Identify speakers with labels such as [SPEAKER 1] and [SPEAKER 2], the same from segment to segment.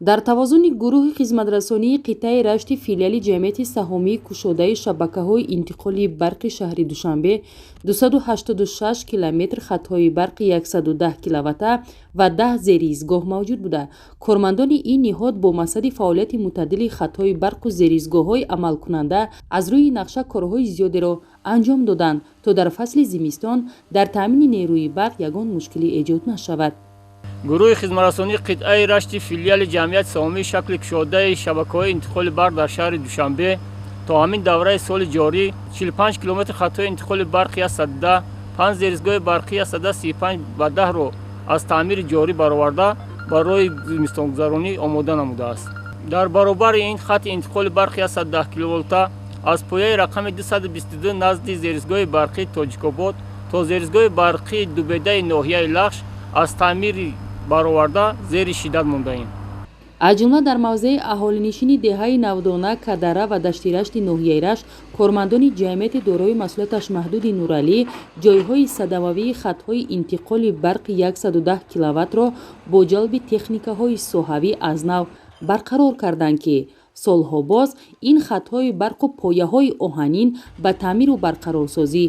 [SPEAKER 1] дар тавозуни гурӯҳи хизматрасонии қитъаи рашти филиали ҷамъияти саҳомии кушодаи шабакаҳои интиқоли барқи шаҳри Душанбе 286 километр хатҳои барқи 110 киловатта ва 10 зериизгоҳ мавҷуд буда, кормандони ин ниҳод бо масъади фаъолияти мутааddили хатҳои барқу зериизгоҳҳои амалкунанда аз рӯи нақша корҳои зиёдеро анҷом доданд, то дар фасли зимистон дар таъмини нерӯи барқ ягон мушкилӣ эҷод нашавад.
[SPEAKER 2] гурӯҳи хизматрасонии қитъаи рашти филиали ҷамъияти саҳомии шакли кушодаи шабакаҳои интиқоли барқ дар шаҳри Душанбе то ҳамин давраи соли ҷорӣ 45 километри хатҳои интиқоли барқи 110, 5 зериизгоҳи барқи 135 ва 10-ро аз таъмири ҷорӣ бароварда барои зимистонгузаронӣ омода намудааст. дар баробари ин хати интиқоли барқи 110 киловолта аз пояи рақами 222 назди зериизгоҳи барқи Тоҷикобод то зериизгоҳи барқи Дубедаи ноҳияи Лахш аз таъмири бароварда зери шиддат мондаем.
[SPEAKER 1] аз ҷумла дар мавзеи аҳолинишини деҳаи Навдона, Кадара ва дашти Рашти ноҳияи Рашт, кормандони ҷамъияти дорои масъулияташ маҳдуди Нуралӣ ҷойҳои садамавии хатҳои интиқоли барқи 110 киловаттро бо ҷалби техникаҳои соҳавӣ аз нав барқарор карданд, ки солҳо боз ин хатҳои барқу пояҳои оҳанин ба таъмиру барқарорсозӣ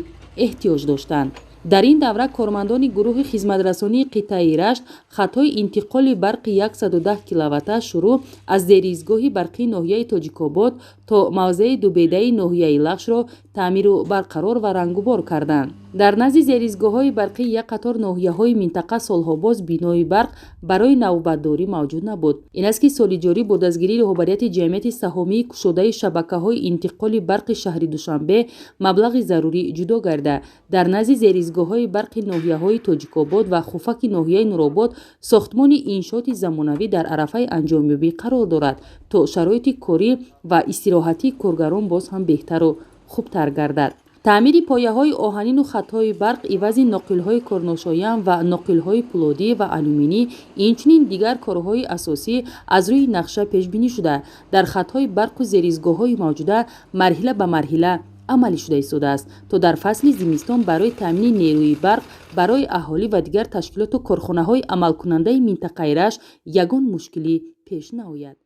[SPEAKER 1] эҳтиёҷ доштанд. дар ин давра кормандони гурӯҳи хизматрасонии қитъаи Рашт хатҳои интиқоли барқи 110 киловатта шурӯъ аз зериизгоҳи барқии ноҳияи Тоҷикобод то мавзеи Дубедаи ноҳияи Лахшро таъмиру барқарор ва рангубор карданд. дар назди зериизгоҳҳои барқии як қатор ноҳияҳои минтақа солҳо боз бинои барқ барои навбатдорӣ мавҷуд набуд. ин аст ки соли ҷорӣ бо дастгирии роҳбарияти ҷамъияти саҳомии кушодаи шабакаҳои интиқоли барқи шаҳри Душанбе маблағи зарурӣ ҷудо гарда дар назди зериизгоҳҳои барқи ноҳияҳои Тоҷикобод ва хуфаки ноҳияи Нуробод сохтмони иншооти замонавӣ дар арафаи анҷомёбӣ қарор дорад, то шароити корӣ ва истироҳатии коргарон боз ҳам беҳтару хубтар гардад. таъмири пояҳои оҳанину хатҳои барқ ивази нокилҳои корношоям ва нокилҳои пулодӣ ва алюминӣ, инчунин дигар корҳои асосӣ аз рӯи нақша пешбинӣ шуда, дар хатҳои барқу зериизгоҳҳои мавҷуда марҳила ба марҳила амалӣ шуда истодааст, то дар фасли зимистон барои таъмини нерӯи барқ барои аҳолӣ ва дигар ташкилоту корхонаҳои амалкунандаи минтақаи Рашт ягон мушкилӣ пеш наояд.